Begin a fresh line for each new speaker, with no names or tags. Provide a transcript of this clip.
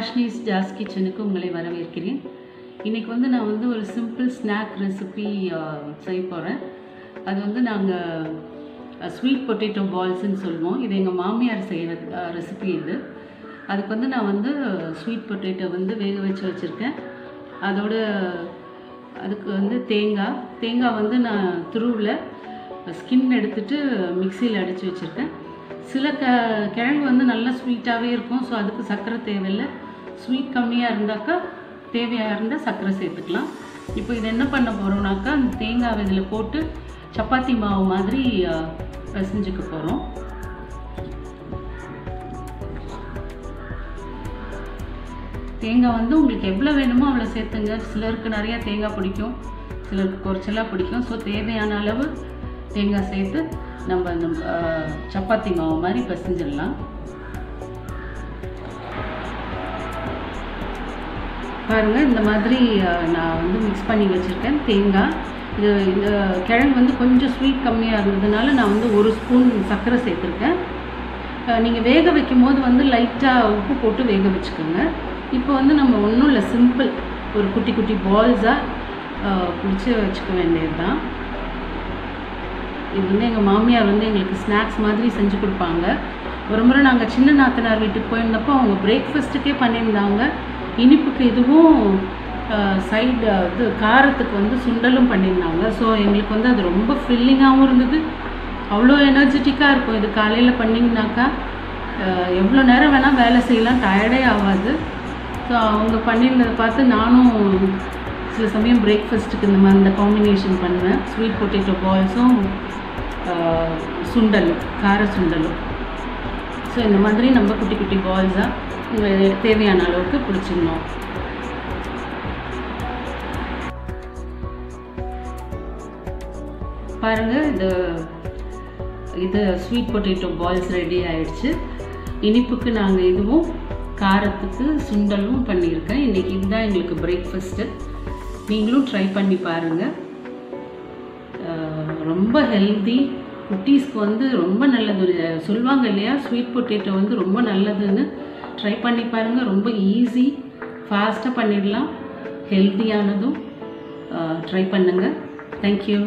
Darshini's JAAS கிச்சனுக்கு உங்களை வரவேற்கிறேன். இன்னைக்கு வந்து நான் வந்து ஒரு சிம்பிள் ஸ்நாக் ரெசிபி செய்ய போகிறேன். அது வந்து நாங்கள் ஸ்வீட் பொட்டேட்டோ பால்ஸ்ன்னு சொல்லுவோம். இது எங்கள் மாமியார் செய்கிற ரெசிபி இது. அதுக்கு வந்து நான் வந்து ஸ்வீட் பொட்டேட்டோ வந்து வேக வச்சு வச்சுருக்கேன். அதுக்கு வந்து தேங்காய் வந்து நான் துருவில் ஸ்கின் எடுத்துகிட்டு மிக்சியில் அடித்து வச்சுருக்கேன். சில கிழங்கு வந்து நல்லா ஸ்வீட்டாகவே இருக்கும். ஸோ அதுக்கு சர்க்கரை தேவையில்லை. ஸ்வீட் கம்மியாக இருந்தாக்கா தேவையாக இருந்தால் சர்க்கரை சேர்த்துக்கலாம். இப்போ இது என்ன பண்ண போகிறோம்னாக்கா அந்த தேங்காய் இதில் போட்டு சப்பாத்தி மாவு மாதிரி பிசைஞ்சுக்க போகிறோம். தேங்காய் வந்து உங்களுக்கு எவ்வளோ வேணுமோ அவ்வளோ சேர்த்துங்க. சிலருக்கு நிறையா தேங்காய் பிடிக்கும், சிலருக்கு குறைச்சலாக பிடிக்கும். ஸோ தேவையான அளவு தேங்காய் சேர்த்து நம்ம அந்த சப்பாத்தி மாவு மாதிரி பிசைஞ்சிடலாம். பாருங்கள், இந்த மாதிரி நான் வந்து மிக்ஸ் பண்ணி வச்சுருக்கேன் தேங்காய். இந்த கிழங்கு வந்து கொஞ்சம் ஸ்வீட் கம்மியாக இருந்ததுனால நான் வந்து 1 ஸ்பூன் சர்க்கரை சேர்த்துருக்கேன். நீங்கள் வேக வைக்கும் போது வந்து லைட்டாக உப்பு போட்டு வேக வச்சுக்கோங்க. இப்போ வந்து நம்ம ஒன்றும் இல்லை, சிம்பிள் ஒரு குட்டி குட்டி பால்ஸாக பிடிச்சி வச்சுக்க வேண்டியது தான். இது வந்து எங்கள் மாமியார் வந்து எங்களுக்கு ஸ்நாக்ஸ் மாதிரி செஞ்சு கொடுப்பாங்க. ஒரு முறை நாங்கள் சின்ன நாத்தனார் வீட்டுக்கு போயிருந்தப்போ அவங்க பிரேக்ஃபாஸ்ட்டுக்கே பண்ணியிருந்தாங்க. இனிப்புக்கு இதுவும் சைடு இது காரத்துக்கு வந்து சுண்டலும் பண்ணியிருந்தாங்க. ஸோ எங்களுக்கு வந்து அது ரொம்ப ஃபில்லிங்காகவும் இருந்தது, அவ்வளோ எனர்ஜெட்டிக்காக இருக்கும். இது காலையில் பண்ணிங்கனாக்கா எவ்வளோ நேரம் வேணால் வேலை செய்யலாம், டயர்டே ஆகாது. ஸோ அவங்க பண்ணியிருந்ததை பார்த்து நானும் சில சமயம் பிரேக்ஃபாஸ்ட்டுக்கு இந்த காம்பினேஷன் பண்ணுவேன். ஸ்வீட் பொட்டேட்டோ பால்ஸும் சுண்டலும், கார சுண்டலும். ஸோ இந்த மாதிரி நம்ம குட்டி குட்டி பால்ஸாக தேவையான அளவுக்கு பிடிச்சிடணும். பாருங்கள், இது ஸ்வீட் பொட்டேட்டோ பால்ஸ் ரெடி ஆயிடுச்சு. இனிப்புக்கு நாங்கள் இதுவும் காரத்துக்கு சுண்டலும் பண்ணியிருக்கேன். இன்றைக்கி இதுதான் எங்களுக்கு பிரேக்ஃபாஸ்ட்டு. நீங்களும் ட்ரை பண்ணி பாருங்கள். ரொம்ப ஹெல்தி, குட்டீஸ்க்கு வந்து ரொம்ப நல்லது. சொல்லுவாங்க இல்லையா, ஸ்வீட் பொட்டேட்டோ வந்து ரொம்ப நல்லதுன்னு. ட்ரை பண்ணி பாருங்கள். ரொம்ப ஈஸி, ஃபாஸ்ட்டாக பண்ணிடலாம், ஹெல்த்தியானதும். ட்ரை பண்ணுங்கள். தேங்க்யூ.